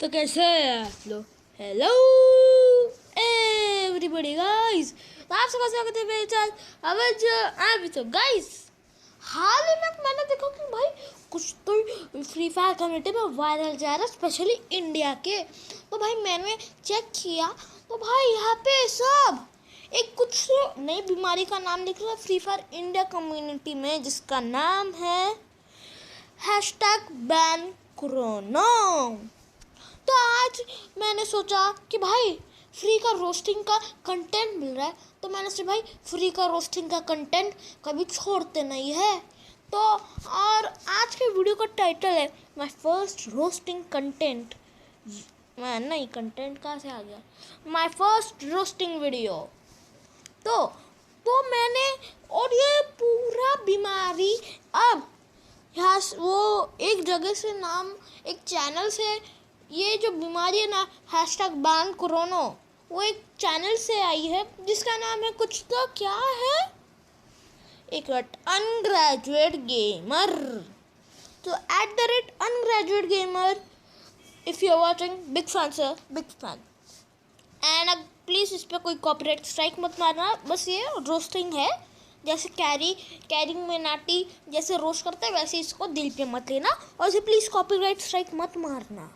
तो कैसे हैं आप लोग। हेलो एवरीबॉडी गाइस, तो आप सबका स्वागत है मेरे चैनल अवज आप तो गाइस। हाल ही में मैंने देखा कि भाई कुछ तो फ्री फायर कम्युनिटी में वायरल जा रहा है, स्पेशली इंडिया के। तो भाई मैंने चेक किया तो भाई यहाँ पे सब एक कुछ नई बीमारी का नाम लिख रहा है फ्री फायर इंडिया कम्युनिटी में, जिसका नाम है #ban कोरोना। तो आज मैंने सोचा कि भाई फ्री का रोस्टिंग का कंटेंट मिल रहा है, तो मैंने सोचा भाई फ्री का रोस्टिंग का कंटेंट कभी छोड़ते नहीं है। तो और आज के वीडियो का टाइटल है माय फर्स्ट रोस्टिंग कंटेंट। नहीं, कंटेंट कहाँ से आ गया, माय फर्स्ट रोस्टिंग वीडियो। तो मैंने, और ये पूरा बीमारी अब यहाँ वो एक जगह से नाम, एक चैनल से, ये जो बीमारी है ना #ban कोरोना, वो एक चैनल से आई है जिसका नाम है कुछ तो क्या है, एक अनग्रेजुएट गेमर। तो @ungraduategamer, if you are watching, big fan sir, big fan. And अब प्लीज़ इस पर कोई कॉपीराइट स्ट्राइक मत मारना, बस ये रोस्टिंग है। जैसे कैरिंग में नाटी जैसे रोस्ट करते हैं वैसे इसको दिल पे मत लेना, और इसे प्लीज़ कॉपीराइट स्ट्राइक मत मारना।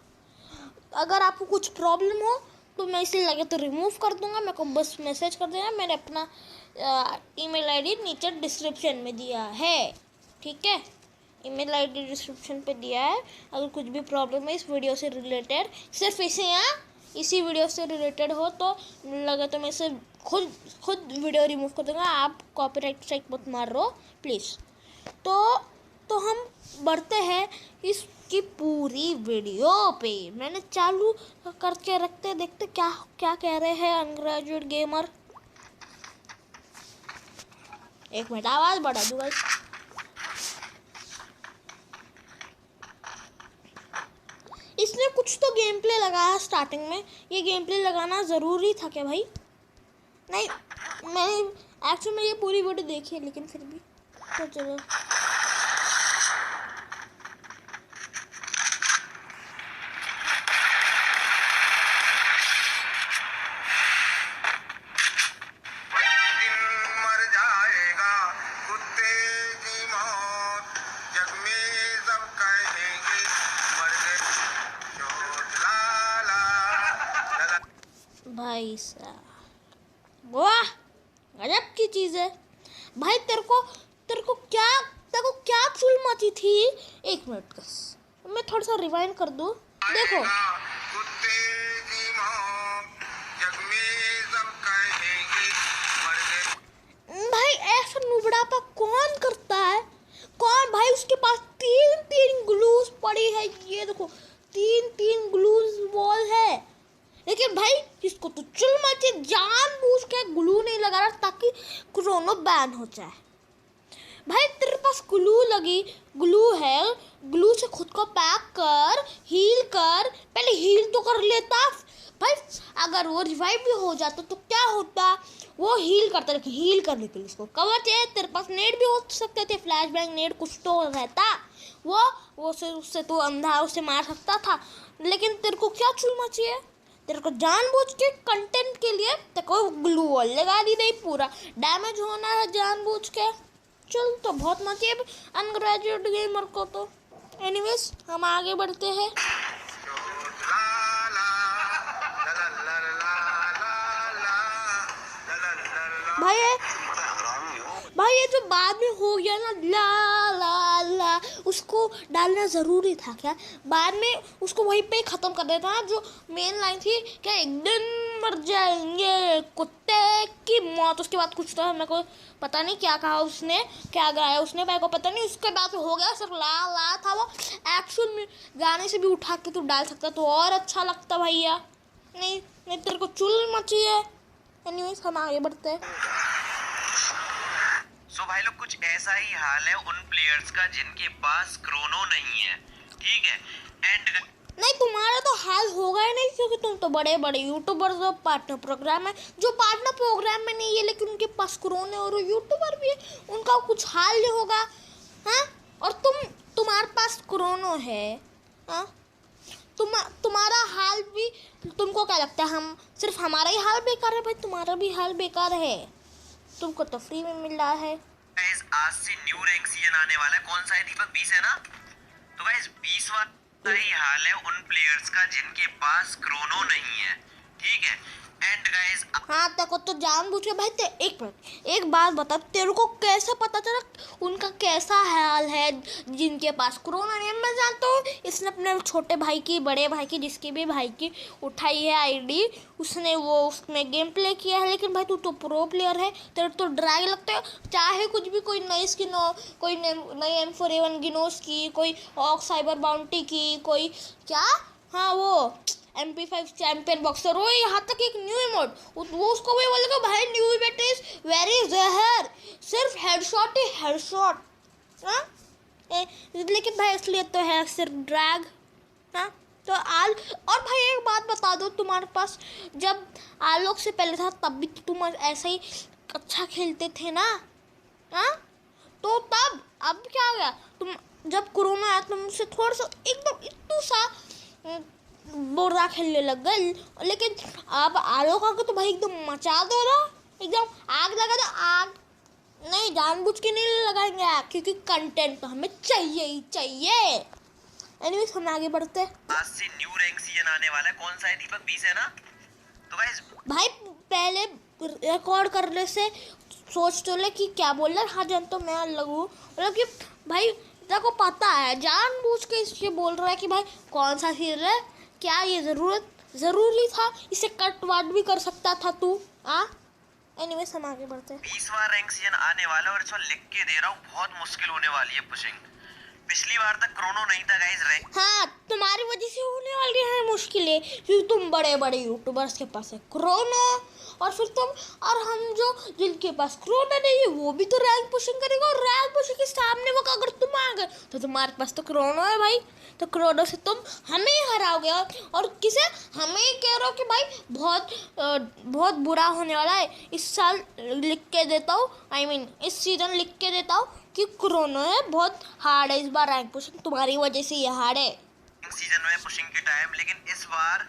अगर आपको कुछ प्रॉब्लम हो तो मैं इसे लगे तो रिमूव कर दूंगा, मेरे को बस मैसेज कर देना। मैंने अपना ईमेल आईडी नीचे डिस्क्रिप्शन में दिया है, ठीक है। ईमेल आईडी डिस्क्रिप्शन पे दिया है। अगर कुछ भी प्रॉब्लम है इस वीडियो से रिलेटेड, सिर्फ इसी वीडियो से रिलेटेड हो तो लगे तो मैं इसे खुद वीडियो रिमूव कर दूंगा। आप कॉपीराइट स्ट्राइक मत मार रहे हो प्लीज़। तो हम बढ़ते हैं इसकी पूरी वीडियो पे। मैंने चालू करके रखते, देखते क्या क्या कह रहे हैं अनग्रेजुएट गेमर। एक मिनट आवाज़ बढ़ा दूंगा। इसने कुछ तो गेम प्ले लगाया स्टार्टिंग में, ये गेम प्ले लगाना ज़रूरी था क्या भाई? नहीं, मैंने एक्चुअली में ये पूरी वीडियो देखी है, लेकिन फिर भी तो चलो। भाई साहब, वाह गजब की चीज़ है भाई। तेरे को क्या चुल मची थी। एक मिनट का मैं थोड़ा सा रिवाइंड कर दूं। देखो भाई, ऐसा नुबड़ापा कौन करता है? कौन भाई? उसके पास तीन ग्लूज पड़ी है, ये देखो तीन ग्लूज वॉल है। लेकिन भाई इसको तो चुल मचे, जानबूझ के ग्लू नहीं लगा रहा ताकि कोरोना बैन हो जाए। भाई तेरे पास ग्लू है, ग्लू से खुद को पैक कर, हील कर, पहले हील तो कर लेता भाई। अगर वो रिवाइव भी हो जाता तो क्या होता, वो हील करता, लेकिन हील करने के लिए उसको कवर चाहिए। तेरे पास नेट भी हो सकते थे, फ्लैश बैंग नेट कुछ तो रहता, वो उससे तो अंधा उसे मार सकता था। लेकिन तेरे को क्या चुल मची है? तेरे को जानबूझ के कंटेंट के लिए तेरे को ग्लू वॉल लगा दी, नहीं पूरा डैमेज होना है जानबूझ के। चल तो बहुत मचे अनग्रेजुएट गेमर को तो। एनीवेज हम आगे बढ़ते हैं। भाई ये जो बाद में हो गया ना ला ला ला, उसको डालना ज़रूरी था क्या? बाद में उसको वहीं पे ख़त्म कर देता ना, जो मेन लाइन थी क्या, एक दिन मर जाएंगे कुत्ते की मौत। उसके बाद कुछ तो मेरे को पता नहीं क्या कहा उसने, क्या गाया उसने, मेरे को पता नहीं। उसके बाद हो गया सिर्फ ला ला था। वो एक्चुअल में गाने से भी उठा के तो डाल सकता तो और अच्छा लगता भैया। नहीं तेरे को चुल मची है। एनीवेज हम आगे बढ़ते हैं। सो भाई लोग, कुछ ऐसा ही हाल है उन प्लेयर्स का जिनके पास क्रोनो नहीं है, ठीक है। एंड नहीं, तुम्हारा तो हाल होगा ही नहीं, क्योंकि तुम तो बड़े यूट्यूबर्स हो। पार्टनर प्रोग्राम है, जो पार्टनर प्रोग्राम में नहीं है लेकिन उनके पास क्रोनो और यूट्यूबर भी है, उनका कुछ हाल नहीं होगा। हाँ, और तुम्हारे पास क्रोनो है। हाँ, तुम्हारा हाल भी, तुमको क्या लगता है हम सिर्फ हमारा ही हाल बेकार है? भाई तुम्हारा भी हाल बेकार है, तुमको तो फ्री में मिल रहा है। गाइस आज से न्यू रैंक सीजन आने वाला है, कौन सा है दीपक? 20 है ना? तो गाइस 20वां ही हाल है उन प्लेयर्स का जिनके पास क्रोनो नहीं है, ठीक है। एंड गाइस हाँ तको तो जानबूझ के भाई एक मिनट, एक बात बता, तेरे को कैसे पता चला उनका कैसा हाल है जिनके पास कोरोना नहीं है? मैं जानता हूँ इसने अपने छोटे भाई की, बड़े भाई की, जिसकी भी भाई की उठाई है आईडी, उसने वो उसमें गेम प्ले किया है। लेकिन भाई तू तो प्रो प्लेयर है, तेरे तो ड्रैग लगता है, चाहे कुछ भी, कोई नई स्किन हो, कोई नई M4A1 गिनोस की, कोई ऑक साइबर बाउंटी की, कोई क्या, हाँ वो MP5 चैंपियन बॉक्सर हो, यहाँ तक एक न्यू इमोट, वो उसको भी बोलेगा भाई न्यू इमोट इज वेरी जहर, सिर्फ हेडशॉट ही हेडशॉट। हाँ लेकिन भाई इसलिए तो है सिर्फ ड्रैग। हाँ तो और भाई एक बात बता दो, तुम्हारे पास जब आलोक से पहले था तब भी तो तुम ऐसे ही अच्छा खेलते थे ना? हाँ तो तब अब क्या आ गया? तुम जब कोरोना आया तुम मुझसे थोड़ा सा एकदम इतना सा बुरा खेलने लग गए, लेकिन अब आलोक आके तो भाई एकदम मचा दो ना, एकदम आग लगा दो आग। नहीं जानबूझ के नहीं लगाएंगे आग, क्योंकि कंटेंट तो हमें चाहिए ही चाहिए। एनीवेज हम आगे बढ़ते हैं। आज से न्यू रैंक सीजन आने वाला है, कौन सा है दीपक? 20 है ना? तो गाइस भाई पहले रिकॉर्ड करने से सोच तो ले कि क्या बोल रहा है। हाँ जान तो मैं लगूँ मतलब कि भाई तेरे को पता है जानबूझ के इसलिए बोल रहा है कि भाई कौन सा सीजन है, क्या ये ज़रूरी था? इसे कट वाट भी कर सकता था तू। एनीवेज हम आगे बढ़ते हैं। 20वां रैंक सीजन आने वाला है और इसको लिख के दे रहा हूँ, बहुत मुश्किल होने वाली है पुशिंग। पिछली बार तक क्रोनो नहीं था गाइस रैंक। हाँ तुम्हारी वजह से होने वाली है मुश्किलें, क्योंकि तुम बड़े बड़े यूट्यूबर्स के पास है क्रोनो, और फिर तुम और हम जो जिनके पास क्रोनो नहीं है वो भी तो रैंक पुशिंग करेगा, और रैंक पुशिंग के सामने वो अगर तुम आ गए तो तुम्हारे पास तो क्रोनो है भाई, तो क्रोनो से तुम हमें ही हराओगे। और किसे? हमें ही कह रहे हो कि भाई बहुत बुरा होने वाला है इस साल, लिख के देता हूँ, I mean इस सीजन लिख के देता हूँ कि क्रोनो है बहुत हार्ड है इस बार रैंक पुशिंग, तुम्हारी वजह से ये हार्ड है। सीजन में पुशिंग के टाइम, लेकिन इस बार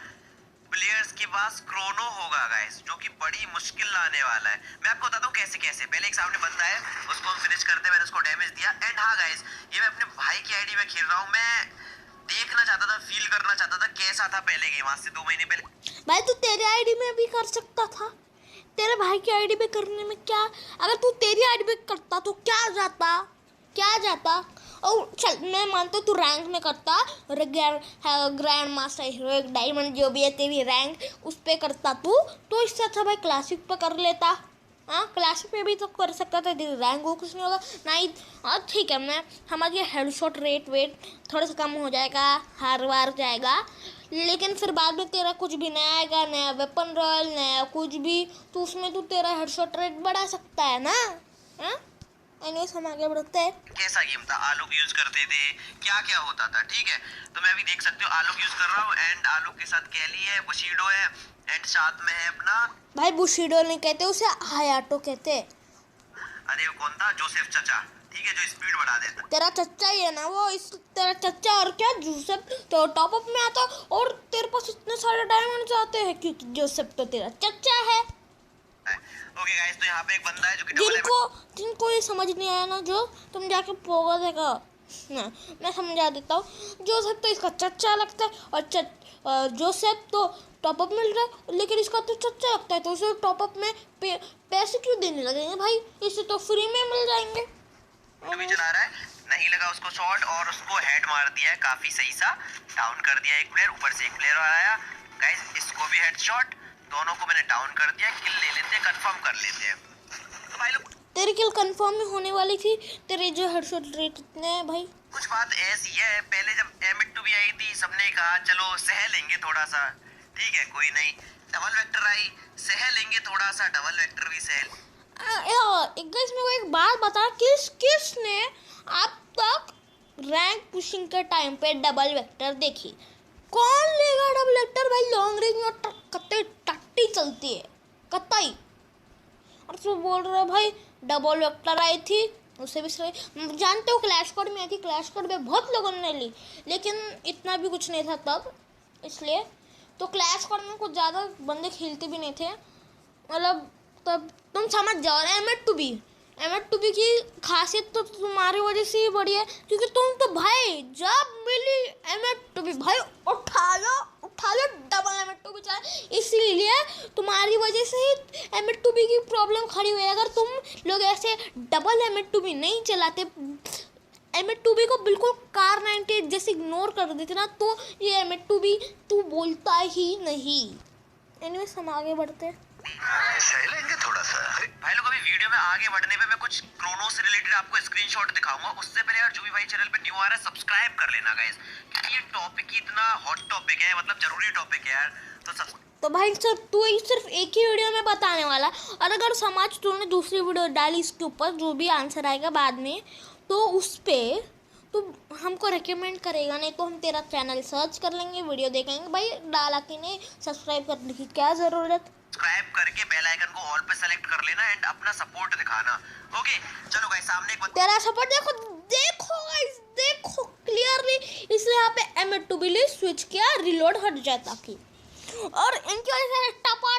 प्लेयर्स के पास क्रोनो होगा गाइस, जो कि बड़ी मुश्किल लाने वाला है। मैं आपको बताता हूँ कैसे कैसे। पहले एक सामने बंदा है, उसको हम फिनिश करते, मैंने उसको डैमेज दिया। एंड हाँ गाइस, ये मैं अपने भाई की आईडी में खेल रहा हूँ, मैं देखना चाहता था, फील करना चाहता था कैसा था पहले गेम, आज से 2 महीने पहले। भाई तू तेरे आईडी में भी कर सकता था, तेरे भाई की आईडी में करने में क्या, अगर तू तेरी आईडी में करता तो क्या जाता। और चल मैं मानता हूँ तू रैंक में करता, ग्रैंड मास्टर हीरोइक डायमंड जो भी है तेरी रैंक, उस पर करता तू, तो इससे अच्छा भाई क्लासिक पे कर लेता। हाँ क्लासिक में भी तो कर सकता था, तेरी रैंक वो कुछ नहीं होगा नहीं। और ठीक है, मैं हमारी हेडशॉट रेट वेट थोड़ा सा कम हो जाएगा, हार वार जाएगा, लेकिन फिर बाद में तेरा कुछ भी नया आएगा, नया वेपन रॉयल, नया कुछ भी, तो उसमें तू तेरा हेडशॉट रेट बढ़ा सकता है ना। हाँ एनीवेज हम आगे बढ़ते हैं। कैसा गेम था, आलोक यूज करते थे, क्या क्या होता था, ठीक है। तो मैं अभी देख सकते हो आलोक यूज कर रहा हूँ, एंड आलोक के साथ कैली है, बुशीडो है, एंड साथ में है अपना, भाई बुशीडो नहीं कहते उसे, हायाटो कहते। अरे वो कौन था, जोसेफ चचा, ठीक है, जो स्पीड बढ़ा देता। तेरा चच्चा ही है ना वो, इस तेरा चच्चा, और क्या जोसेफ तो टॉप अप में आता, और तेरे पास इतने सारे डायमंड आते हैं क्योंकि जोसेफ तो तेरा चच्चा है। ओके गाइस, तो यहाँ पे एक बंदा है जो कि जिनको ये समझ नहीं आया ना, जो तुम जाके पोगा देखा ना, मैं समझा देता हूँ। जोसेफ तो इसका चच्चा लगता है, और जोसेफ तो टॉप अप मिल रहा है, लेकिन इसका तो चच्चा लगता है, तो उसे टॉप अप में पैसे क्यों देने लगेंगे भाई, इसे तो फ्री में मिल जाएंगे। भी चला रहा है, नहीं लगा उसको शॉट और उसको हेड मार दिया है, काफी सही सा डाउन कर दिया एक प्लेयर, ऊपर से एक प्लेयर आया गाइस, इसको भी हेडशॉट, दोनों को मैंने डाउन कर दिया। किल ले लेते हैं, कंफर्म कर लेते हैं। तो भाई लोग तेरी किल कंफर्म ही होने वाली थी, तेरे जो हेडशॉट रेट इतने हैं भाई। कुछ बात ऐसी है, पहले जब M2 भी आई थी, सबने कहा चलो सह लेंगे थोड़ा सा, ठीक है कोई नहीं, डबल वेक्टर आई, सह लेंगे थोड़ा सा, डबल वेक्टर भी सह। एक गाइस मेरे को एक बात बता, किसने अब तक रैंक पुशिंग के टाइम पे डबल वेक्टर देखी? कौन लेगा डबल वेक्टर भाई, लॉन्ग रेंज में कतई टट्टी चलती है कतई। और तू बोल रहा है भाई डबल वेक्टर आई थी, उसे भी सही जानते हो, क्लैश कोड में आई थी, क्लैश कोड में बहुत लोगों ने ली, लेकिन इतना भी कुछ नहीं था तब, इसलिए तो क्लैश स्क्वाड में कुछ ज़्यादा बंदे खेलते भी नहीं थे, मतलब तब तुम समझ जाओ। एम एट टू बी की खासियत तो तुम्हारी वजह से ही बढ़ी है, क्योंकि तुम तो भाई जब मिली एम एट टू बी भाई उठा लो double M eight two B चाहे, इसीलिए तुम्हारी वजह से ही एम एट टू बी की प्रॉब्लम खड़ी हुई है। अगर तुम लोग ऐसे double M eight two B नहीं चलाते, एम एट टू बी को बिल्कुल कार 98 जैसे इग्नोर कर देते ना, तो ये एम एट टू बी तू बोलता ही नहीं। एनीवेज हम आगे बढ़ते हैं। लेंगे थोड़ा सा। भाई लोग अभी वीडियो में आगे बढ़ने पे मैं कुछ क्रोनो से रिलेटेड आपको स्क्रीनशॉट दिखाऊंगा। उससे पहले यार जो भी भाई चैनल पे न्यू आ रहा है सब्सक्राइब कर लेना गाइस, क्योंकि ये टॉपिक इतना हॉट टॉपिक है, मतलब जरूरी टॉपिक है यार। तो भाई सर तू सिर्फ एक ही वीडियो में बताने वाला, और अगर समाज तूने दूसरी वीडियो डाली इसके ऊपर जो भी आंसर आएगा बाद में, तो उस पर तो हमको रेकमेंड करेगा, नहीं तो हम तेरा चैनल सर्च कर लेंगे, वीडियो देखेंगे। भाई डाला कि नहीं, सब्सक्राइब करने की क्या ज़रूरत। सब्सक्राइब करके बेल आइकन को ऑल पे सेलेक्ट कर लेना एंड अपना सपोर्ट दिखाना। ओके चलो गाइस, सामने एक तेरा सपोर्ट देखो गाइस, देखो क्लियरली, इसलिए यहाँ पे एम.8 स्विच किया, रिलोड हट जाता कि, और इनकी वजह से टपा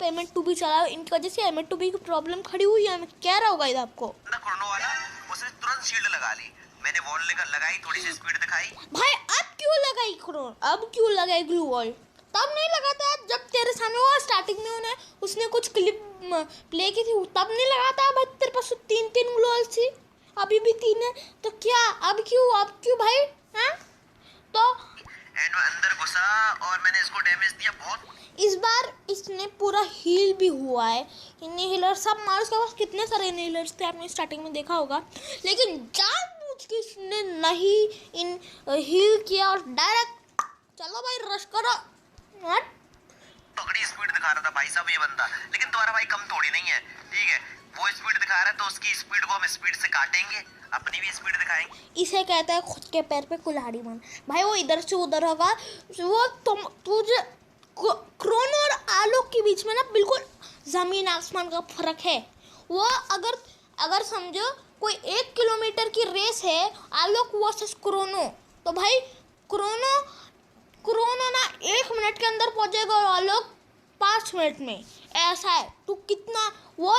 एम.8 चला, इनकी वजह से एम.8 की प्रॉब्लम खड़ी हुई है। मैं कह रहा हूँ गाइस आपको, क्रोनो वाला उसने तुरंत शील्ड लगा ली, मैंने वॉल लगाई, थोड़ी सी स्पीड दिखाई। भाई अब क्यों लगाई ग्लू वॉल? तब नहीं लगाता जब तेरे सामने वो स्टार्टिंग में उसने कुछ क्लिप प्ले की थी, तब नहीं लगाता। भाई तेरे पास 3 ग्लू वॉल थी, अभी भी 3 है, तो क्या अब क्यों भाई? हैं तो एंड अंदर घुसा और मैंने इसको डैमेज दिया बहुत। इस बार इसने पूरा हील भी हुआ है। इनहीलर सब मार, उसके पास कितने सारे इनहीलर्स थे आपने स्टार्टिंग में देखा होगा, लेकिन जानबूझ के इसने नहीं इन हील किया और डायरेक्ट चलो भाई रश करो। तगड़ी स्पीड दिखा रहा था भाई साहब ये बंदा, लेकिन तुम्हारा भाई कम थोड़ी नहीं है, ठीक है। वो स्पीड दिखा रहा है तो उसकी स्पीड को हम स्पीड से काटेंगे, अपनी भी स्पीड दिखाएंगे। इसे कहता है खुद के पैर पे कुल्हाड़ी मार। भाई वो इधर से उधर होगा, वो तुझे क्रोनो और आलोक के बीच में ना बिल्कुल जमीन आसमान का फर्क है। वो अगर समझो कोई 1 किलोमीटर की रेस है, आलोक वर्सेस क्रोनो, तो भाई क्रोनो ना 1 मिनट के अंदर पहुंचेगा और आलोक 5 मिनट में। ऐसा है, तू कितना वो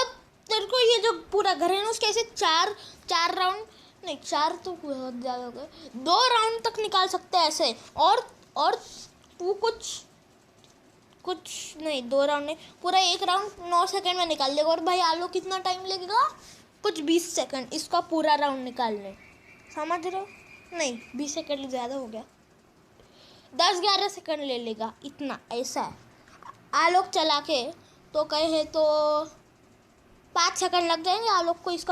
तेरे को ये जो पूरा घर है ना उसके ऐसे चार राउंड नहीं, 4 तो बहुत ज़्यादा हो गए, 2 राउंड तक निकाल सकते हैं ऐसे, और तू कुछ नहीं, 2 राउंड नहीं, पूरा 1 राउंड 9 सेकंड में निकाल देगा। और भाई आलोक कितना टाइम लगेगा? कुछ 20 सेकंड इसका पूरा राउंड निकालने, समझ रहे हो? नहीं 20 सेकंड ज़्यादा हो गया, 10-11 सेकंड ले लेगा इतना, ऐसा है। आलोक चला के तो कहे तो 5 सेकंड लग जाएंगे आलोक को, इस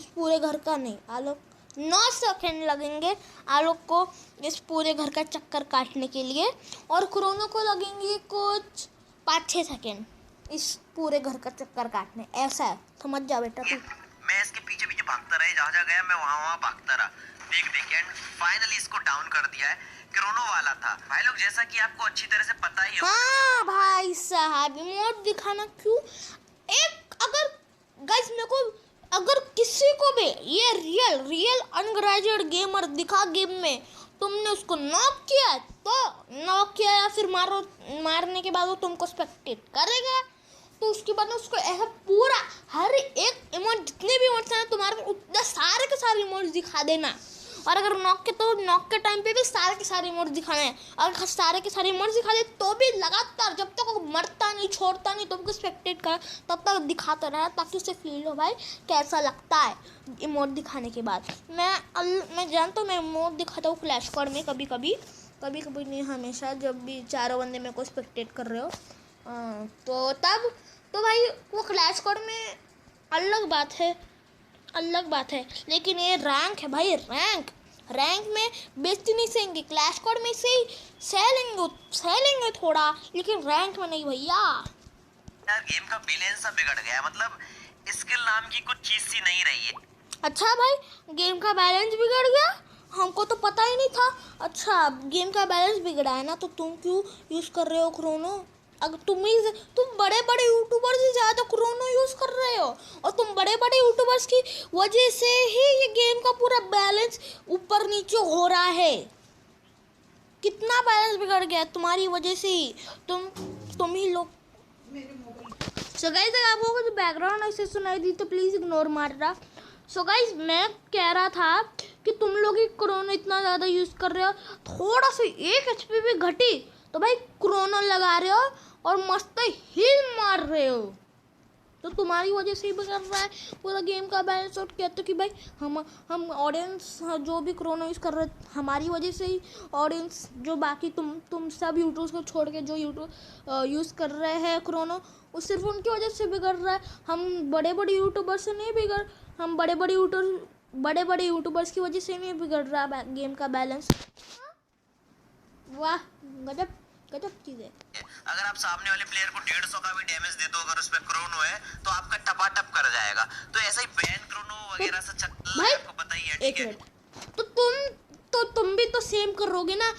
पूरे घर का नहीं, आलोक 9 सेकंड लगेंगे आलोक को इस पूरे घर का चक्कर काटने के लिए, और क्रोनो को लगेंगे कुछ 5-6 सेकंड इस पूरे घर का चक्कर काटने। ऐसा है, समझ जा बेटा तू। मैं इसके पीछे भागता रहा, जहाँ गया मैं वहाँ भागता रहा, देख एंड फाइनली इसको डाउन कर दिया है। क्रोनो वाला था भाई लोग, जैसा कि आपको अच्छी तरह से पता ही हो। हाँ भाई साहब, इमोट दिखाना क्यों? अगर गाइस मेरे को अगर किसी को भी ये रियल अनग्रेजुएट गेमर दिखा गेम में, तुमने उसको नॉक किया तो नॉक किया, या फिर मारने के बाद वो तुमको स्पेक्टेट करेगा, तो उसके बाद ना उसको ऐसा पूरा हर एक इमोट, जितने भी इमोट्स हैं तुम्हारे उतने सारे के सारे इमोट्स दिखा देना। और अगर नॉक के टाइम पे भी सारे के सारे इमोट्स दिखाने हैं। अगर सारे के सारे इमोट्स दिखा दे तो भी लगातार जब तक वो मरता नहीं, छोड़ता नहीं, तुमको स्पेक्टेट कर तब तक दिखाता रहना, ताकि उसे फील हो भाई कैसा लगता है इमोट दिखाने के बाद। मैं जानता हूँ, मैं इमोट दिखाता हूँ क्लैश स्क्वाड में कभी कभी नहीं, हमेशा जब भी चारों बंदे मेरे को स्पेक्टेट कर रहे हो तो तब तो भाई वो क्लैश स्क्वाड में अलग बात है। लेकिन ये रैंक है भाई, रैंक में बेइज्जती नहीं सहेंगे, क्लैश स्क्वाड में से ही सह थोड़ा, लेकिन रैंक में नहीं भैया। यार गेम का बैलेंस सा बिगड़ गया, मतलब स्किल नाम की कुछ चीज सी नहीं रही है। अच्छा भाई, गेम का बैलेंस बिगड़ गया? हमको तो पता ही नहीं था। अच्छा गेम का बैलेंस बिगड़ा है ना, तो तुम क्यों यूज़ कर रहे हो क्रोनो? अगर तुम बड़े यूट्यूबर्स से ज़्यादा क्रोनो यूज़ कर रहे हो, और तुम बड़े यूट्यूबर्स की वजह से ही ये गेम का पूरा बैलेंस ऊपर नीचे हो रहा है, कितना बैलेंस बिगड़ गया तुम्हारी वजह से ही। तुम ही लोग। सो गाइस अगर आप लोगों को बैकग्राउंड ऐसे सुनाई दी तो प्लीज़ इग्नोर मारना। सो गाइस मैं कह रहा था कि तुम लोग ही क्रोनो इतना ज़्यादा यूज़ कर रहे हो, थोड़ा सा 1 HP भी घटी तो भाई क्रोनो लगा रहे हो और मस्त हिल मार रहे हो। तो तुम्हारी वजह से ही बिगड़ रहा है पूरा गेम का बैलेंस। और कहते हो कि भाई हम ऑडियंस जो भी क्रोनो यूज़ कर रहे हैं हमारी वजह से ही ऑडियंस, जो बाकी तुम सब यूट्यूब्स को छोड़ के जो यूट्यूब यूज़ कर रहे हैं क्रोनो, वो सिर्फ उनकी वजह से बिगड़ रहा है। हम बड़े बड़े यूट्यूबर्स से नहीं बिगड़, हम बड़े बड़े यूट्यूबर्स की वजह से नहीं बिगड़ रहा गेम का बैलेंस। वाह गजब चीज़ है। अगर आप सामने वाले प्लेयर को 150 का भी डैमेज दे दो अगर उसमें क्रोनो है तो आपका टपाटप कर जाएगा। तो ऐसा ही बैन क्रोनो वगैरह से चक्कर भाई आपको पता ही है, ठीक है? तो तुम भी तो सेम करोगे ना।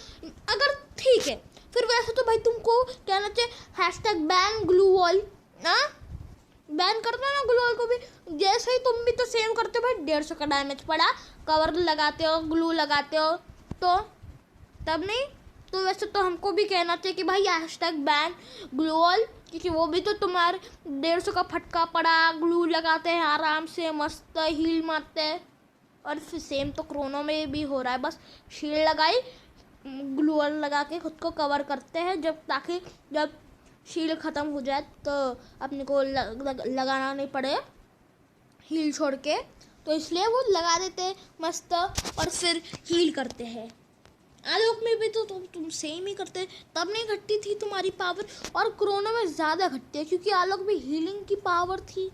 अगर ठीक है फिर वैसे तो भाई तुमको कहना चाहिए #बैन ग्लू वॉल ना, बैन कर दो ना ग्लू वॉल को भी। जैसे ही तुम भी तो सेम करते हो भाई, 150 का डैमेज पड़ा, कवर लगाते हो, ग्लू लगाते हो, तो तब नहीं तो वैसे तो हमको भी कहना चाहिए कि भाई #बैन ग्लू वॉल, क्योंकि वो भी तो तुम्हारे 150 का फटका पड़ा, ग्लू लगाते हैं आराम से, मस्त हील मारते हैं। और फिर सेम तो क्रोनो में भी हो रहा है, बस शील्ड लगाई, ग्लू वॉल लगा के खुद को कवर करते हैं ताकि जब शील्ड ख़त्म हो जाए तो अपने को लगाना नहीं पड़े हील छोड़ के। तो इसलिए वो लगा देते हैं मस्त और फिर हील करते हैं। आलोक में भी तो तुम सेम ही करते, तब नहीं घटती थी तुम्हारी पावर, और क्रोनो में ज़्यादा घटती है क्योंकि आलोक में हीलिंग की पावर थी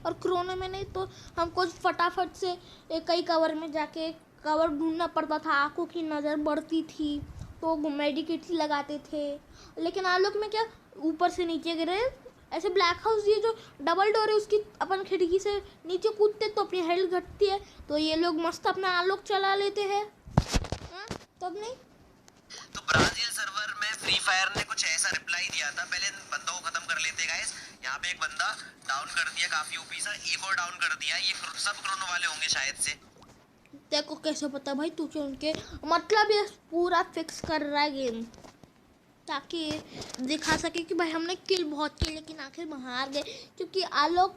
और क्रोनो में नहीं। तो हमको फटाफट से कई कवर में जाके कवर ढूंढना पड़ता था, आंखों की नज़र बढ़ती थी तो मेडिकेट लगाते थे। लेकिन आलोक में क्या, ऊपर से नीचे गिरे, ऐसे ब्लैक हाउस ये जो डबल डोर है उसकी अपन खिड़की से नीचे कूदते तो अपनी हेल्थ घटती है, तो ये लोग मस्त अपना आलोक चला लेते हैं। तब नहीं तो ब्राजील सर्वर में फ्री फायर ने कुछ ऐसा रिप्लाई दिया था, पहले बंदों को खत्म कर लेते गाइस। यहाँ पे एक बंदा डाउन कर दिया, काफी ओपी सा, एक और डाउन कर दिया। ये सब क्रोनो वाले होंगे शायद से। तेको कैसे पता भाई, तू क्यों उनके मतलब ये पूरा फिक्स कर रहा है गेम ताकि दिखा सके कि भाई हमने किल बहुत किए लेकिन आखिर में हार गए, क्योंकि आलोक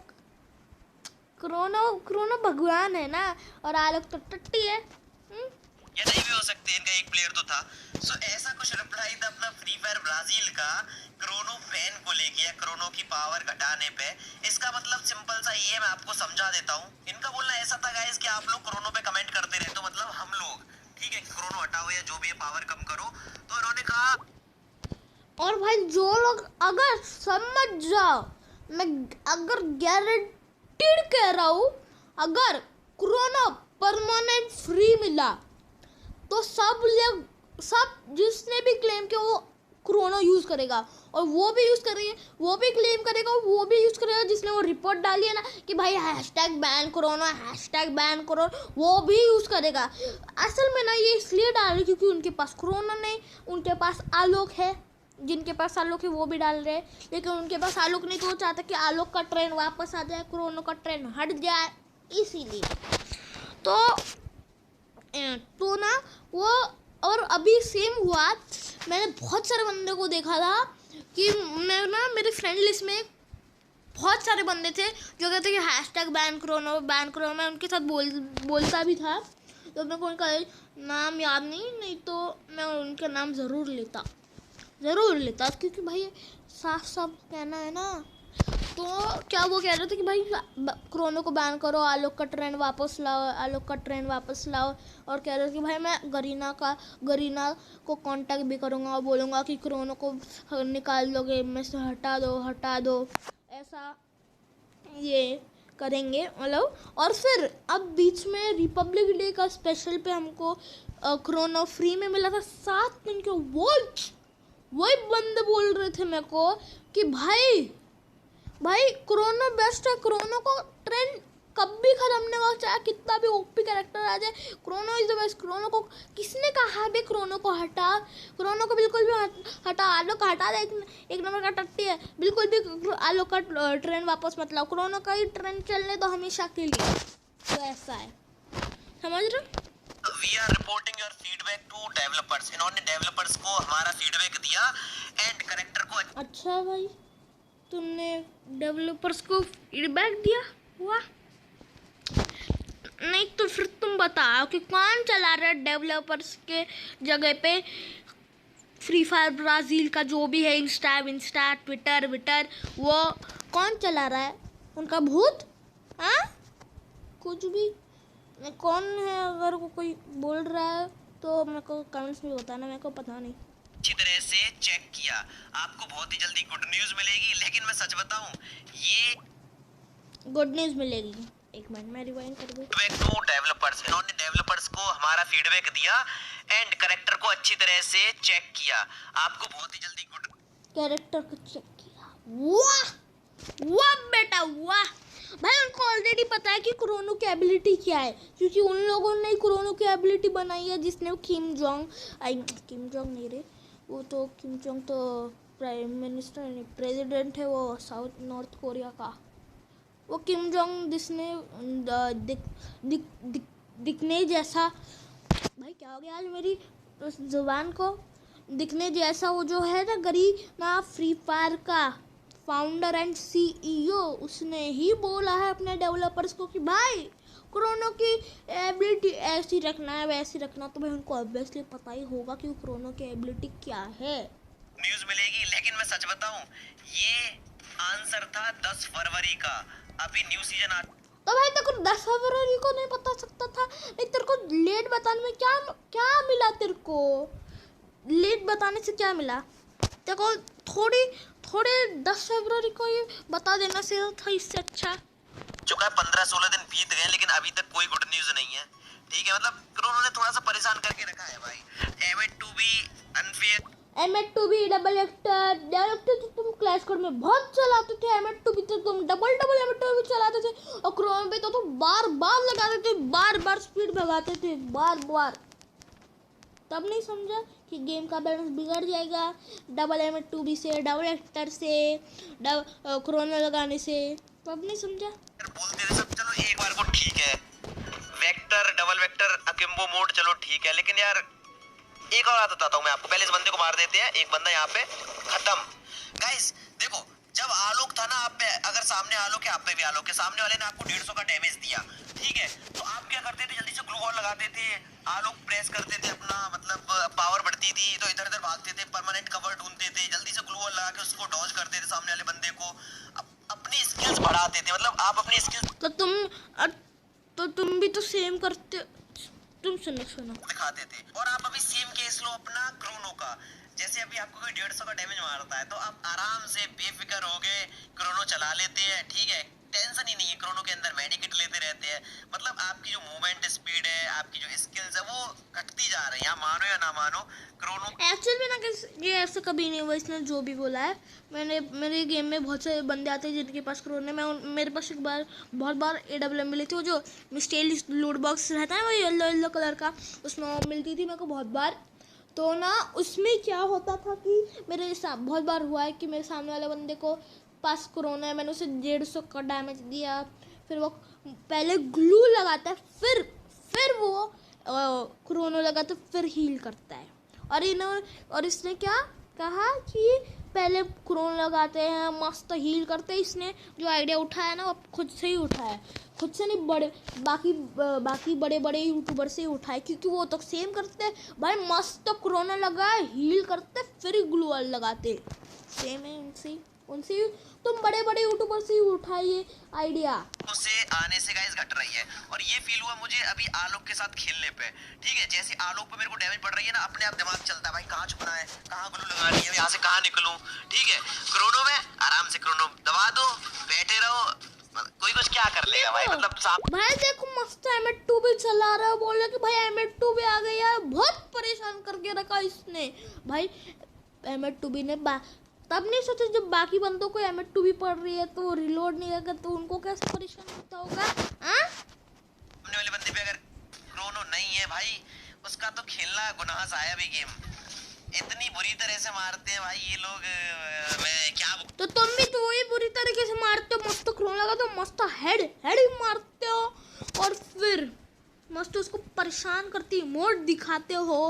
क्रोनो भगवान है ना और आलोक तो टट्टी है। या नहीं भी हो सकते, इनका एक प्लेयर तो था। सो ऐसा कुछ रिप्लाई था अपना फ्री फायर ब्राजील का क्रोनो बैन को लेके या क्रोनो की पावर घटाने पे। इसका मतलब सिंपल सा ये मैं आपको समझा देता हूँ। इनका बोलना ऐसा था गाइस कि आप लोग क्रोनो पे कमेंट करते रहते हो, मतलब हम लोग, ठीक है, क्रोनो हटाओ या जो भी है पावर कम करो। तो इन्होंने कहा, और भाई जो लोग अगर समझ जाओ, मैं अगर गारंटीड कह रहा हूँ, अगर क्रोनो परमानेंट फ्री मिला तो सब जिसने भी क्लेम किया वो क्रोनो यूज़ करेगा, और वो भी यूज़ करेंगे, वो भी क्लेम करेगा, वो भी यूज़ करेगा जिसने वो रिपोर्ट डाली है ना कि भाई #बैन क्रोनो, वो भी यूज़ करेगा। असल में ना ये इसलिए डाल रहे क्योंकि उनके पास क्रोनो नहीं, उनके पास आलोक है। जिनके पास आलोक है वो भी डाल रहे हैं, लेकिन उनके पास आलोक नहीं तो वो चाहता कि आलोक का ट्रेंड वापस आ जाए, क्रोनो का ट्रेंड हट जाए, इसीलिए तो ना वो। और अभी सेम हुआ, मैंने बहुत सारे बंदे को देखा था कि मैं ना मेरे फ्रेंड लिस्ट में बहुत सारे बंदे थे जो कहते कि #बैन क्रोनो। मैं उनके साथ बोलता भी था, तो मेरे को उनका नाम याद नहीं तो मैं उनका नाम ज़रूर लेता क्योंकि भाई साफ कहना है ना। तो क्या वो कह रहे थे कि भाई क्रोनो को बैन करो, आलोक का ट्रेंड वापस लाओ, और कह रहे थे कि भाई मैं गरीना को कांटेक्ट भी करूँगा और बोलूँगा कि क्रोनो को निकाल दो गेम में से, हटा दो, ऐसा ये करेंगे मतलब। और फिर अब बीच में रिपब्लिक डे का स्पेशल पे हमको क्रोनो फ्री में मिला था 7 दिन के। वही बंदे बोल रहे थे मेरे को कि भाई क्रोनो बेस्ट है, क्रोनो को ट्रेंड कभी खत्म नहीं होगा, चाहे कितना भी ओपी कैरेक्टर आ जाए, Chrono is the best. Chrono को किसने कहा है क्रोनो को हटा, क्रोनो को बिल्कुल भी हटा, आलोक का हटा दे, एक नंबर का टट्टी है, बिल्कुल भी आलोक का ट्रेंड वापस मत लाओ, क्रोनो का ही ट्रेंड चलने दो हमेशा के लिए। तो ऐसा है, समझ रहे? We are reporting your feedback to developers. इन्होंने डेवलपर्स को हमारा फीडबैक दिया एंड करेक्टर को। अच्छा भाई, तुमने डेवलपर्स को फीडबैक दिया हुआ? नहीं तो फिर तुम बताओ कि कौन चला रहा है डेवलपर्स के जगह पे फ्री फायर ब्राज़ील का जो भी है, इंस्टा ट्विटर विटर, वो कौन चला रहा है? उनका भूत? हाँ, कुछ भी। कौन है? अगर वो कोई बोल रहा है तो मेरे को कमेंट्स में बताना, मेरे को पता नहीं। अच्छी तरह से चेक किया, आपको बहुत ही जल्दी गुड न्यूज़ मिलेगी। लेकिन मैं सच बताऊं, ये गुड न्यूज़ मिलेगी। एक मिनट मैं रिवाइंड कर दूं। Feedback to developers. इन्होंने डेवलपर्स को हमारा फीडबैक दिया एंड करेक्टर को अच्छी तरह से चेक किया, आपको बहुत ही जल्दी गुड कैरेक्टर को चेक किया। वाह वाह बेटा वाह। भाई उनको ऑलरेडी पता है कि क्रोनो की एबिलिटी क्या है, क्योंकि उन लोगों ने क्रोनो की एबिलिटी बनाई है, जिसने किम जोंग नहीं रे, वो तो किम जोंग तो प्राइम मिनिस्टर नहीं, प्रेसिडेंट है वो साउथ नॉर्थ कोरिया का। वो किम जोंग जिसने दिखने जैसा, भाई क्या हो गया आज मेरी उस जुबान को, दिखने जैसा वो जो है ना गरीब ना फ्री फायर का फाउंडर एंड सीईओ, उसने ही बोला है अपने डेवलपर्स को कि भाई क्रोनो की एबिलिटी ऐसी रखना है वैसी रखना। तो भाई उनको ऑब्वियसली पता ही होगा कि क्रोनो की एबिलिटी क्या है। न्यूज़ मिलेगी। लेकिन मैं सच बताऊं, ये आंसर था 10 फरवरी का। अभी न्यू सीजन आ तो भाई तेरे को 10 फरवरी को नहीं बता सकता था? नहीं, तेरे को लेट बताने में क्या क्या मिला? तेरे को लेट बताने से क्या मिला? तेरे को थोड़े 10 फरवरी को ये बता देना चाहिए था, इससे अच्छा। चुका है 15-16 दिन बीत गए, लेकिन अभी तक कोई गुड न्यूज़ नहीं है। ठीक है, मतलब क्रोनो ने थोड़ा सा परेशान करके रखा है भाई। M to B unfair, M2B double actor director तो तुम क्लैश कोड में बहुत चलाते थे। M2B तो तुम डबल M2B चलाते थे, और क्रोनो पे तो तुम बार लगाते थे, बार स्पीड भगाते थे, बार। तब नहीं समझा कि गेम का बैलेंस बिगड़ जाएगा डबल M2B से, डबल एक्टर से, क्रोनो लगाने से। तब नहीं समझा। बोलते थे सब चलो एक बार को ठीक है, vector double vector akimbo mode चलो ठीक है, लेकिन यार एक और बात बताता हूँ मैं आपको। पहले इस बंदे को मार देते हैं, एक बंदा यहाँ पे खत्म। गाइस देखो, जब आलोक था ना आप पे, अगर सामने आलोक है आप पे भी आलोक है, सामने वाले ने आपको 150 का डैमेज दिया, ठीक है, तो आप क्या करते थे? जल्दी से ग्लू वॉल लगाते थे, आलोक प्रेस करते थे अपना, मतलब पावर बढ़ती थी तो इधर उधर भागते थे, परमानेंट कवर ढूंढते थे, जल्दी से ग्लू वॉल लगा के उसको डॉज करते थे सामने वाले बंदे को, अपनी स्किल्स बढ़ाते थे। मतलब आप अपनी स्किल्स तो तुम भी तो सेम करते। तुम सुनो दिखाते थे। और आप अभी सेम केस लो अपना क्रोनो का। जैसे अभी आपको कोई 150 का डैमेज मारता है तो आप आराम से बेफिक्र हो गए क्रोनो चला लेते हैं, ठीक है, टेंशन ही नहीं है। क्रोनो के अंदर मेडिकेट लेते रहते हैं। मतलब आपकी जो मूवमेंट स्पीड है, आपकी जो स्किल्स है, वो घटती जा रही है। आप मानो या ना मानो, क्रोनो एक्चुअल में ना ये ऐसा कभी नहीं हुआ। इसने जो भी बोला है, मेरे गेम में बहुत से बंदे आते हैं जिनके पास क्रोनो में, मेरे पास एक बार बहुत बार AWM मिली थी, वो जो मिस्टेरियस लूट बॉक्स रहता है वो येलो कलर का, उसमें मिलती थी मेरे को बहुत बार। तो ना उसमें क्या होता था कि मेरे साथ बहुत बार हुआ है कि मेरे सामने वाले बंदे को पास क्रोनो है, मैंने उसे 150 का डैमेज दिया, फिर वो पहले ग्लू लगाता है, फिर वो क्रोनो लगाता है, फिर हील करता है। और इसने क्या कहा कि पहले क्रोनो लगाते हैं, मस्त हील करते हैं। इसने जो आइडिया उठाया है ना, वो खुद से ही उठाया, खुद से नहीं, बाकी बड़े यूट्यूबर से ही उठाए, क्योंकि वो तो सेम करते हैं भाई, मस्त क्रोनो लगाए, हील करते, फिर ग्लू वॉल लगाते, सेम है उनसे तुम बड़े यूट्यूबर से ही उठाइए आइडिया। उसे आने से गाइस घट रही है, और ये फील हुआ मुझे अभी आलोक के साथ खेलने पे, ठीक है। जैसे आलोक पे मेरे को डैमेज पड़ रही है ना, अपने आप दिमाग चलता है भाई कहाँ छुपना है, कहाँ ग्लू लगानी है, यहाँ से कहाँ निकलूं, ठीक है। क्रोनो में आराम से क्रोनो दबा दो, बैठे रहो, कोई कुछ क्या कर लेगा भाई। मतलब भाई देखो मस्त M2B चला रहा है, बोल रहा कि भाई M2B आ गई यार, बहुत परेशान करके रखा इसने भाई। M2B ने तब नहीं सोचा जब बाकी बंदों को M2B पड़ रही है तो वो रिलोड नहीं करेगा, तो उनको कैसे परेशान होता होगा। सामने वाले बंदे पे अगर क्रोनो नहीं है भाई, उसका तो खेलना गुनाह सा है अभी गेम। इतनी बुरी तरह से मारते हैं भाई ये लोग, मैं क्या तो तुम भी तो वही बुरी तरीके से मारते हो, मस्त क्रोनो लगा तो मस्त हेड ही मारते हो, और फिर मस्त उसको परेशान करती मोड दिखाते हो,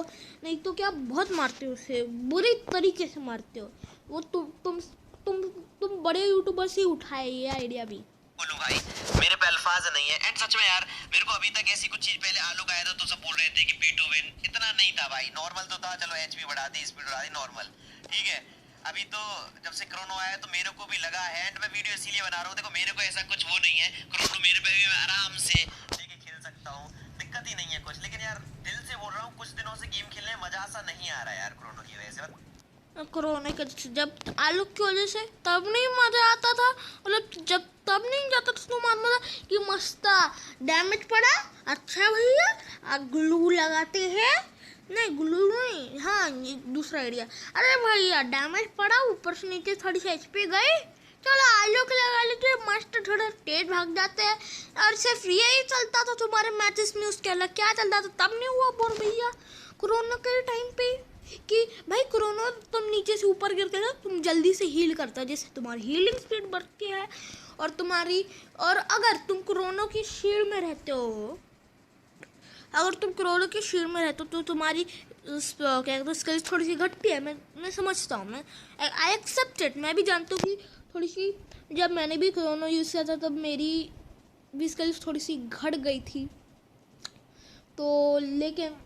नहीं तो क्या बहुत मारते हो उसे, बुरी तरीके से मारते हो। वो तुम बड़े यूट्यूबर से ही उठाए ये आइडिया भी। बोलूं भाई, मेरे पे अल्फाज नहीं है। एंड सच में यार, मेरे को अभी तक ऐसी कुछ चीज, पहले आलोक आया था तो सब बोल रहे थे कि P2 विन, इतना नहीं था भाई, नॉर्मल तो था, चलो एचपी बढ़ा दी, स्पीड बढ़ा दी, नॉर्मल, ठीक है। अभी तो जब से क्रोनो आया तो मेरे को भी लगा है, एंड मैं वीडियो इसीलिए बना रहा हूँ, देखो मेरे को ऐसा कुछ वो नहीं है, क्रोनो मेरे पे भी मैं आराम से लेके खेल सकता हूँ, दिक्कत ही नहीं है कुछ। लेकिन यार दिल से बोल रहा हूँ, कुछ दिनों से गेम खेलने में मजा सा नहीं आ रहा यार, क्रोनो की वजह से। कोरोना के जब आलोक की वजह से तब नहीं मजा आता था, मतलब जब तब नहीं जाता था तो मानना था कि मस्त डैमेज पड़ा, अच्छा भैया ग्लू लगाते हैं, नहीं ग्लू नहीं, हाँ ये दूसरा आइडिया, अरे भैया डैमेज पड़ा, ऊपर से नीचे थोड़ी सी एचपी गई, चलो आलोक लगा लेते, मस्त थोड़ा तेज भाग जाते हैं। और सिर्फ यही चलता था तुम्हारे मैचेस में, उसके अलग क्या चलता था तब नहीं हुआ बोल भैया कोरोना के टाइम पे कि भाई कोरोना तुम नीचे से ऊपर गिरते ना, तुम जल्दी से हील करता, जैसे तुम्हारी हीलिंग स्पीड बढ़ती है, और तुम्हारी, और अगर तुम कोरोना की शील्ड में रहते हो, अगर तुम कोरोना की शील्ड में रहते हो तो तुम्हारी क्या कहते हैं स्किल्स थोड़ी सी घटती है। मैं समझता हूँ, मैं आई एक्सेप्ट इट, मैं भी जानता हूँ कि थोड़ी सी, जब मैंने भी कोरोना यूज़ किया था तब मेरी भी स्किल्स थोड़ी सी घट गई थी, तो लेकिन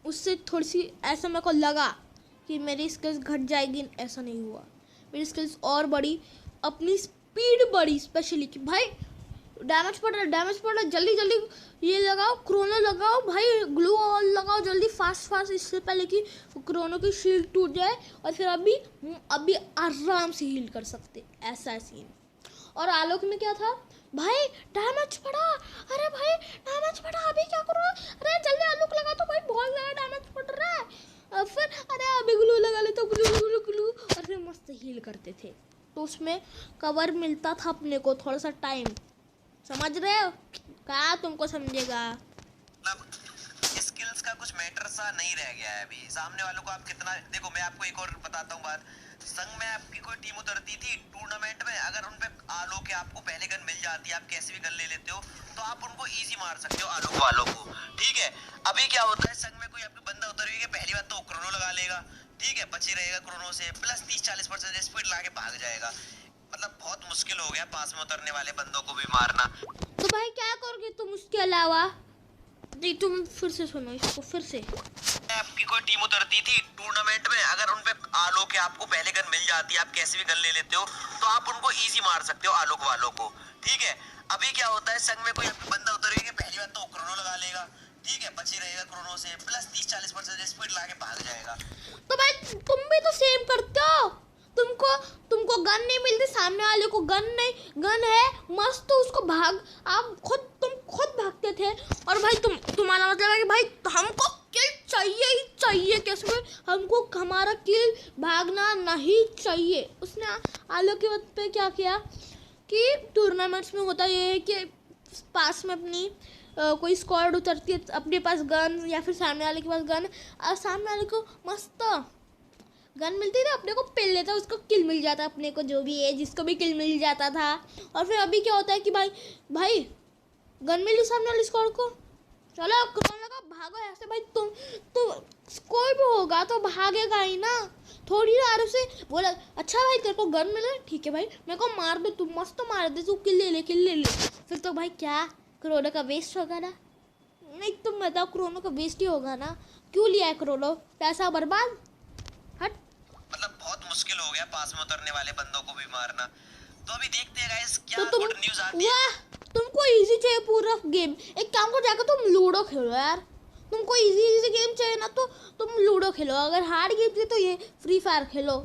उससे थोड़ी सी ऐसा मेरे को लगा कि मेरी स्किल्स घट जाएगी, ऐसा नहीं हुआ, मेरी स्किल्स और बढ़ी, अपनी स्पीड बढ़ी, स्पेशली कि भाई डैमेज पड़ रहा, जल्दी जल्दी ये लगाओ, क्रोनो लगाओ भाई, ग्लू ऑल लगाओ जल्दी, फास्ट, इससे पहले कि क्रोनो की शील्ड टूट जाए, और फिर अभी आराम से हील कर सकते, ऐसा सीन। और आलोक में क्या था भाई, डैमेज पड़ा, अरे भाई डैमेज पड़ा, अभी क्या करो, अरे जल्दी आलोक लगा तो भाई, बहुत ज़्यादा डैमेज पड़ रहा है, और फिर अरे अभी ग्लू लगा लेते, ग्लू, और फिर मस्त हील करते थे, तो उसमें कवर मिलता था अपने को थोड़ा सा टाइम, समझ रहे हो क्या, तुमको समझेगा, मतलब स्किल्स का कुछ मैटर सा नहीं रह गया है अभी, सामने वालों को आप कितना, देखो मैं आपको एक और बताता हूँ बात, संग में आपकी कोई टीम उतरती थी टूर्नामेंट में, अगर उन पे आलोक के आपको पहले गन मिल जाती है, आप कैसे भी गन ले लेते हो, तो आप उनको इजी मार सकते हो आलोक वालों को, ठीक है। अभी क्या होता है, संग में कोई आपका बंदा उतर हुई है, पहली बात तो क्रोनो लगा लेगा, ठीक है, बची रहेगा क्रोनो से, प्लस 30-40% स्पीड ला के भाग जाएगा, मतलब बहुत मुश्किल हो गया पास में उतरने वाले बंदों को भी मारना। तो भाई क्या करोगे तुम उसके अलावा, नहीं तुम फिर से सुनो इसको फिर से, आपकी कोई टीम उतरती थी टूर्नामेंट में, अगर उन पे आलोक के आपको पहले गन मिल जाती है, आप कैसे भी गन ले लेते हो, तो आप उनको इजी मार सकते हो आलोक वालों को, ठीक है। अभी क्या होता है, संग में कोई आपका बंदा उतरेगा, पहली बात तो क्रोनो लगा लेगा, ठीक है, बची रहेगा क्रोनो से, प्लस 30-40% स्पीड लाके भाग जाएगा। तो भाई तुम भी तो सेम करते हो, तुमको गन नहीं मिलती, सामने वाले को गन है मस्त, तो उसको तुम खुद भागते थे, और भाई तुम्हारा मतलब है कि भाई हमको किल चाहिए ही चाहिए, कैसे भी हमको हमारा किल भागना नहीं चाहिए। उसने आलोक के वक्त पे क्या किया कि टूर्नामेंट्स में होता ये है कि पास में अपनी कोई स्क्वाड उतरती है, अपने पास गन या फिर सामने वाले के पास गन, और सामने वाले को मस्त गन मिलती थी, अपने को पेल लेता, उसको किल मिल जाता, अपने को जो भी है जिसको भी किल मिल जाता था। और फिर अभी क्या होता है कि भाई गन मिली सामने वाली स्क्वाड को, चलो क्रोनो लगा भागो ऐसे, भाई तुम तो कोई भी होगा तो भागेगा ही ना, थोड़ी देर से बोला अच्छा भाई तेरे को गन मिला, ठीक है भाई मेरे को मार दे, तू मस्त तो मार दे, तू किल ले ले, फिर तो भाई क्या क्रोनो का वेस्ट होगा ना, नहीं तुम बताओ क्रोनो का वेस्ट ही होगा ना, क्यों लिया है क्रोनो, पैसा बर्बाद, हट। मतलब बहुत मुश्किल हो गया पास में उतरने वाले बंदों को भी मारना, तो अभी देखते हैं गाइस क्या तो गुड न्यूज़ आती है। तुमको इजी चाहिए पूरा गेम, एक काम करो जाकर तुम लूडो खेलो यार, तुमको इजी गेम चाहिए ना तो तुम लूडो खेलो, अगर हार्ड गेम चाहिए तो ये फ्री फायर खेलो,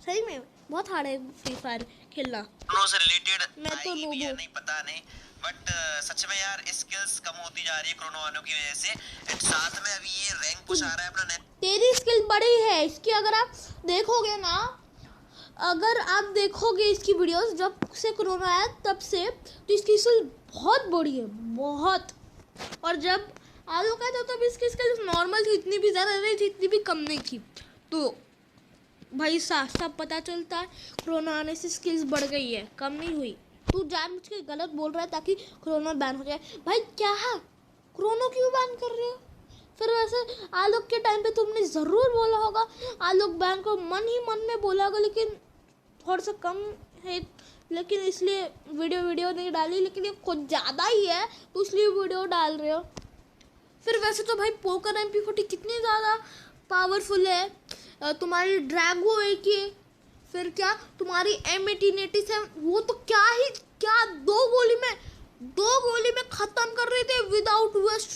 सही में बहुत हार्ड है फ्री फायर खेलना। क्रोनो से रिलेटेड मैं तो आएगी भी या नूबू। नहीं पता नहीं, बट सच में यार स्किल्स कम होती जा रही है क्रोनो वालों की वजह से, एंड साथ में अभी ये रैंक पुश आ रहा है अपना, तेरी स्किल बड़ी है इसकी, अगर आप देखोगे ना, अगर आप देखोगे इसकी वीडियोस जब से कोरोना आया तब से, तो इसकी स्किल बहुत बड़ी है बहुत, और जब आलोक आया था तब इसकी स्किल नॉर्मल थी, इतनी भी ज़्यादा नहीं थी, इतनी भी कम नहीं थी, तो भाई साफ साफ पता चलता है कोरोना आने से स्किल्स बढ़ गई है, कम नहीं हुई। तू जानबूझ के गलत बोल रहा है ताकि कोरोना बैन हो जाए, भाई क्या है क्रोनो क्यों बैन कर रहे हो? फिर वैसे आलोक के टाइम पे तुमने ज़रूर बोला होगा, आलोक बैन को मन ही मन में बोला होगा, लेकिन थोड़ा सा कम है, लेकिन इसलिए वीडियो नहीं डाली, लेकिन ये कुछ ज़्यादा ही है तो इसलिए वीडियो डाल रहे हो। फिर वैसे तो भाई पोकर MP40 कितनी ज़्यादा पावरफुल है, तुम्हारी ड्रैगो एक ही, फिर क्या तुम्हारी M1887, वो तो क्या दो गोली में ख़त्म कर रहे थे विदाउट वेस्ट,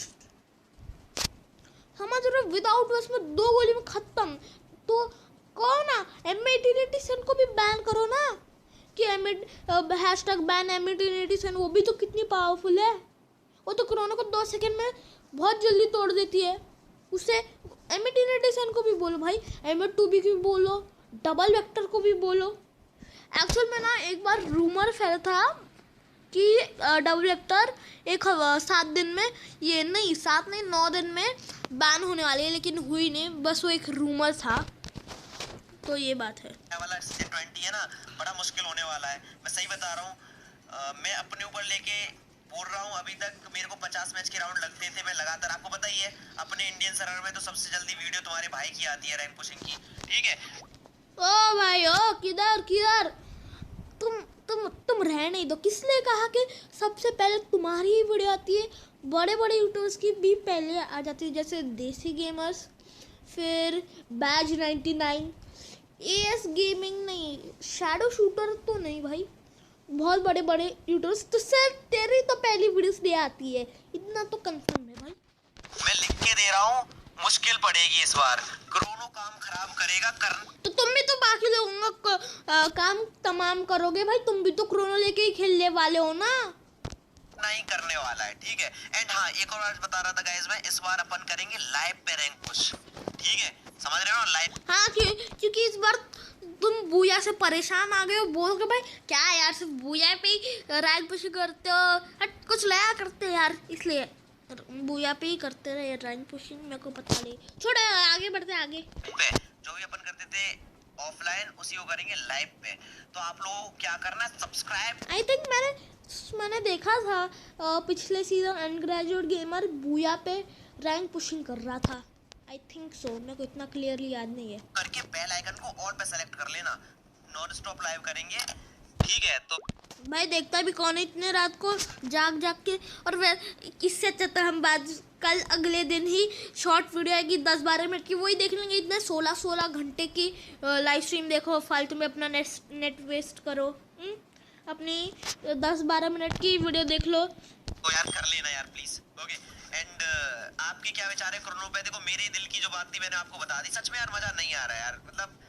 समझ रहे हो, विदाउट वेस्ट में 2 गोली में ख़त्म। तो कहो ना M1887 को भी बैन करो ना, कि हैशटैग बैन M1887, वो भी तो कितनी पावरफुल है, वो तो क्रोनो को 2 सेकंड में बहुत जल्दी तोड़ देती है। उससे M1887 को भी बोलो भाई, M8 को भी बोलो, डबल वेक्टर को भी बोलो। एक्चुअल में ना एक बार रूमर फैला था कि डबल वेक्टर 7 दिन में, ये नहीं 7 नहीं 9 दिन में बैन होने वाली है, लेकिन हुई नहीं, बस वो एक रूमर था। तो ये बात है। वाला सीजन 20 है ना, बड़ा मुश्किल होने वाला है, मैं सही बता रहा हूँ। मैं अपने ऊपर लेके बोल रहा हूँ, अभी तक मेरे को 50 मैच के राउंड लगते थे, मैं लगातार, आपको पता ही है अपने इंडियन सर्वर में तो सबसे जल्दी वीडियो तुम्हारे भाई की आती है रैंक पुशिंग की, ठीक है। ओ भाई ओ, किधर तुम रहने दो। किसने कहा कि सबसे पहले तुम्हारी ही वीडियो आती है? बड़े बड़े यूट्यूबर्स की भी पहले आ जाती है, जैसे देसी गेमर्स, फिर बैज 99, AS गेमिंग नहीं, शैडो शूटर तो नहीं भाई, बहुत बड़े बड़े यूट्यूबर्स, तो सर तेरी तो पहली वीडियोस दे आती है, इतना तो कंफर्म है भाई। मैं लिख के दे रहा हूँ, मुश्किल पड़ेगी इस बार, क्रोनो काम खराब करेगा तो तुम भी तो बाकी लोगों का काम तमाम करोगे भाई, तुम भी तो क्रोनो लेके ही खेलने वाले हो ना। नहीं करने वाला है, ठीक है। एंड हाँ, एक और बात बता रहा था गाइस, मैं इस बार अपन करेंगे लाइव पे रैंक पुश, ठीक है, समझ रहे हो लाइव। हाँ, क्योंकि इस बार तुम बूया से परेशान आ गए हो, बोल के भाई क्या यार सिर्फ बूया पे ही रैंक पुश करते हो, हट कुछ नया करते यार, इसलिए बूया पे ही करते रहे रैंक पुशिंग, मेरे को पता नहीं, छोड़ो आगे बढ़ते आगे। जो भी अपन करते थे ऑफलाइन, उसी को करेंगे लाइव पे। तो आप लोगों को क्या करना है, सब्सक्राइब। आई थिंक मैंने देखा था पिछले सीजन अनग्रेजुएट गेमर बूया पे रैंक पुशिंग कर रहा था, आई थिंक सो, मेरे को इतना क्लियरली याद नहीं है। करके बेल आइकन को ऑल पे सेलेक्ट कर लेना, नॉन स्टॉप लाइव करेंगे, ठीक है। तो भाई देखता भी कौन है इतने रात को जाग के, और इससे अच्छा तो हम बाद कल अगले दिन ही शॉर्ट वीडियो आएगी 10-12 मिनट की, वही देख लेंगे, इतने 16 घंटे की लाइव स्ट्रीम देखो, फालतू में अपना नेट वेस्ट करो, अपनी 10-12 मिनट की वीडियो देख लो। तो यार कर लेना यार प्लीज, ओके। एंड आपके क्या विचार है क्रोनो पे? देखो मेरे दिल की जो बात थी मैंने आपको बता दी, सच में यार मजा नहीं आ रहा है यार, मतलब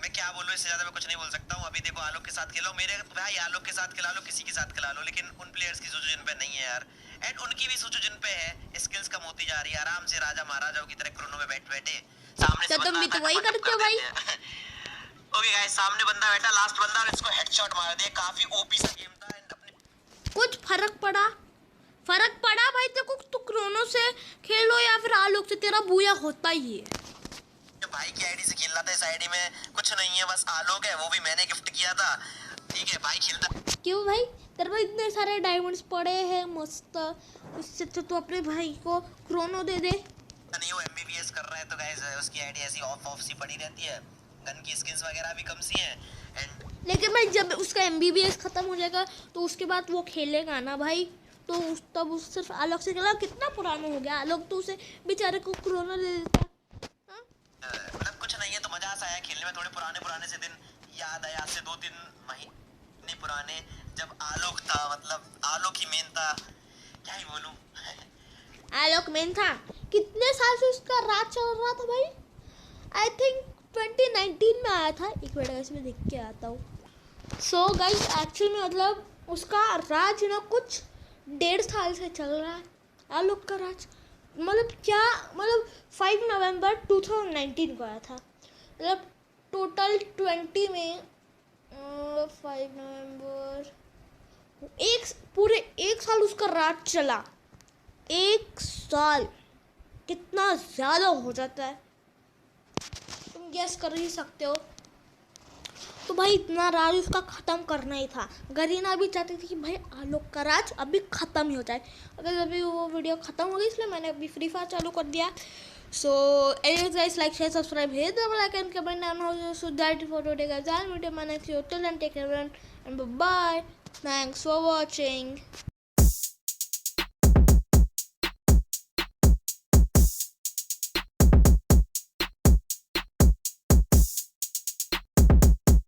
मैं क्या बोलूं, इससे ज्यादा मैं कुछ नहीं बोल सकता हूँ। अभी देखो आलोक के साथ खेलो, मेरे भाई आलोक के साथ खिला लो, किसी के साथ खिला लो, लेकिन उन प्लेयर्स की सोचो जिन पे नहीं है यार, एंड उनकी भी सोचो जिन पे है, स्किल्स कम होती जा रही है, आराम से राजा महाराजाओं की तरह क्रोनो में बैठे सामने से तुम भी तो वही करते हो भाई। ओके गाइस, सामने बंदा बैठा, लास्ट बंदा, और इसको हेडशॉट मार दिया, काफी ओपी सा गेम था। एंड अपने कुछ फर्क पड़ा भाई तेरे को, तू क्रोनो से खेलो या फिर आलोक से, तेरा बूया होता ही है। भाई की आईडी से खेल रहा था, इस आईडी में कुछ नहीं है, बस आलोक है, वो भी मैंने गिफ्ट किया था, ठीक है। भाई खेलता क्यों भाई, तेरे पास इतने सारे डायमंड्स पड़े हैं मस्त, उससे तो तू अपने भाई को क्रोनो दे दे। नहीं, वो MBBS कर रहा है तो गाइस उसकी आईडी ऐसी ऑफ सी पड़ी रहती है, गन की स्किन्स वगैरह भी कम सी हैं। एंड लेकिन भाई जब उसका MBBS खत्म हो जाएगा तो उसके बाद वो खेलेगा ना भाई, तो तब उस सिर्फ आलोक से खेला, कितना पुराना हो गया आलोक, तो उसे बेचारे को क्रोनो दे देता। मतलब कुछ नहीं है तो मजा सा आया खेलने में, थोड़े पुराने से दिन याद आया, आज से 2-3 महीने पुराने, जब आलोक था, मतलब आलोक ही मेन था, क्या ही बोलूं। आलोक मेन था, कितने साल से उसका राज चल रहा था भाई, आई थिंक 2019 में आया था, एक मिनट इसमें देख के आता हूँ। सो गाइस एक्चुअल में मतलब उसका राज ना कुछ 1.5 साल से चल रहा है, आलोक का राज, मतलब क्या, मतलब 5 नवंबर 2019 को आया था, मतलब टोटल 20 में 5 नवंबर, पूरे 1 साल उसका राज चला, 1 साल कितना ज़्यादा हो जाता है, तुम गेस कर ही सकते हो। तो भाई इतना राज उसका ख़त्म करना ही था। गरीना भी चाहती थी कि भाई आलोक का राज अभी ख़त्म ही हो जाए। अगर अभी वो वीडियो ख़त्म हो गई इसलिए मैंने अभी फ्री फायर चालू कर दिया। सो anyways guys, like, share, subscribe, hit the bell icon, comment down how so that for today guys. I'll meet you in my next video. Till then, take care everyone and bye bye. Thanks for watching.